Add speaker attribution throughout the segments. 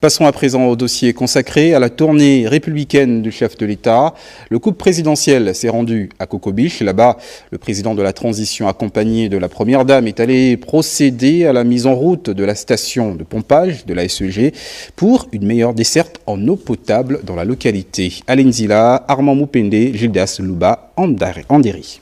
Speaker 1: Passons à présent au dossier consacré à la tournée républicaine du chef de l'État. Le couple présidentiel s'est rendu à Coco Beach. Là-bas, le président de la transition accompagné de la première dame est allé procéder à la mise en route de la station de pompage de la SEG pour une meilleure desserte en eau potable dans la localité. Alain Zila, Armand Moupende, Gildas Louba, Andéry.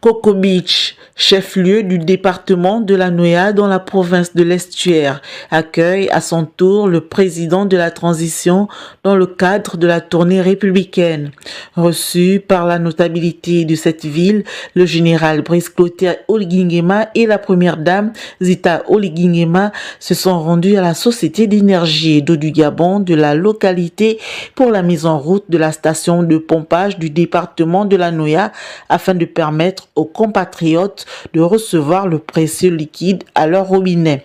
Speaker 2: Coco Beach, chef-lieu du département de la Noya dans la province de l'Estuaire, accueille à son tour le président de la transition dans le cadre de la tournée républicaine. Reçu par la notabilité de cette ville, le général Brice Clotaire Oligingema et la première dame Zita Oligingema se sont rendus à la Société d'énergie et d'eau du Gabon de la localité pour la mise en route de la station de pompage du département de la Noya afin de permettre aux compatriotes de recevoir le précieux liquide à leur robinet.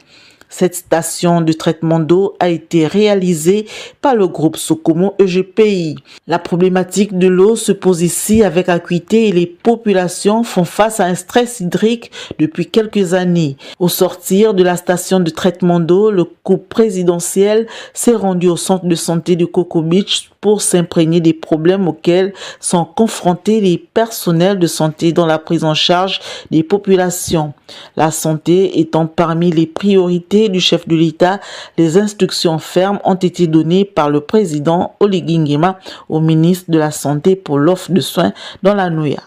Speaker 2: Cette station de traitement d'eau a été réalisée par le groupe Sokomo EGPI. La problématique de l'eau se pose ici avec acuité et les populations font face à un stress hydrique depuis quelques années. Au sortir de la station de traitement d'eau, le couple présidentiel s'est rendu au centre de santé de Coco Beach pour s'imprégner des problèmes auxquels sont confrontés les personnels de santé dans la prise en charge des populations. La santé étant parmi les priorités du chef de l'État, les instructions fermes ont été données par le président Oligingema au ministre de la Santé pour l'offre de soins dans la Noya.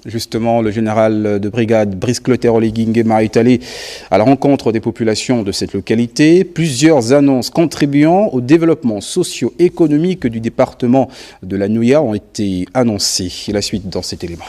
Speaker 1: Justement, le général de brigade Brice Clotaire Oligingema est allé à la rencontre des populations de cette localité. Plusieurs annonces contribuant au développement socio-économique du département de la Noya ont été annoncées. Et la suite dans cet élément.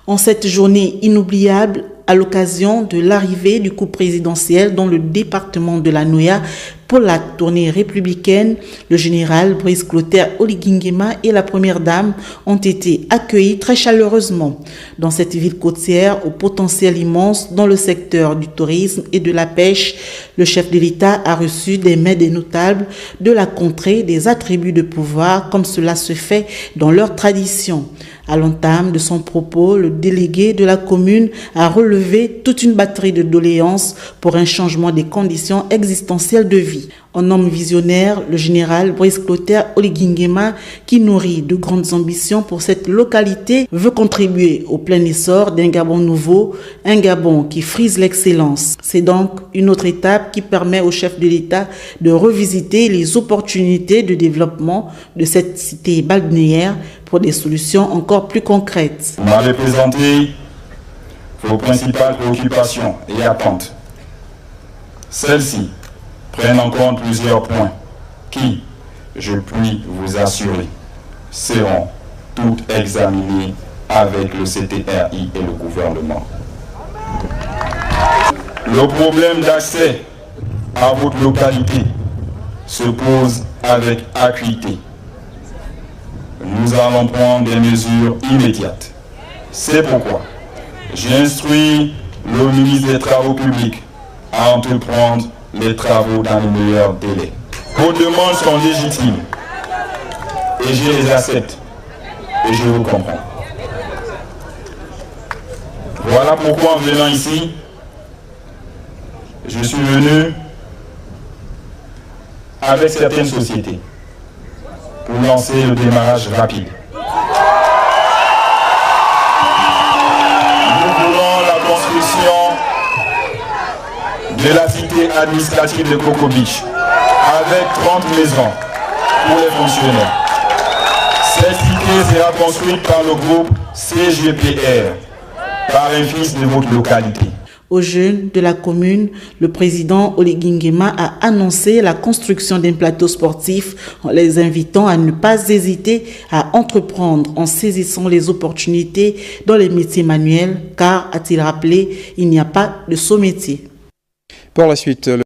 Speaker 2: En cette journée inoubliable, à l'occasion de l'arrivée du couple présidentiel dans le département de la Noya pour la tournée républicaine, le général Brice Clotaire Oligingema et la première dame ont été accueillis très chaleureusement. Dans cette ville côtière au potentiel immense dans le secteur du tourisme et de la pêche, le chef de l'État a reçu des mains des notables de la contrée des attributs de pouvoir comme cela se fait dans leur tradition. À l'entame de son propos, le délégué de la commune a relevé toute une batterie de doléances pour un changement des conditions existentielles de vie. Un homme visionnaire, le général Brice Clotaire Oligingema, qui nourrit de grandes ambitions pour cette localité, veut contribuer au plein essor d'un Gabon nouveau, un Gabon qui frise l'excellence. C'est donc une autre étape qui permet au chef de l'État de revisiter les opportunités de développement de cette cité balnéaire pour des solutions encore plus concrètes.
Speaker 3: Vous m'avez présenté vos principales préoccupations et attentes. Celles-ci prennent en compte plusieurs points qui, je puis vous assurer, seront toutes examinées avec le CTRI et le gouvernement. Le problème d'accès à votre localité se pose avec acuité. Nous allons prendre des mesures immédiates. C'est pourquoi j'ai instruit le ministre des Travaux publics à entreprendre les travaux dans les meilleurs délais. Vos demandes sont légitimes et je les accepte et je vous comprends. Voilà pourquoi en venant ici, je suis venu avec certaines sociétés pour lancer le démarrage rapide. Nous voulons la construction de la cité administrative de Coco Beach avec 30 maisons pour les fonctionnaires. Cette cité sera construite par le groupe CGPR, par un fils de votre localité.
Speaker 2: Aux jeunes de la commune, le président Oligingema a annoncé la construction d'un plateau sportif en les invitant à ne pas hésiter à entreprendre en saisissant les opportunités dans les métiers manuels car, a-t-il rappelé, il n'y a pas de sot métier.
Speaker 1: Pour la suite,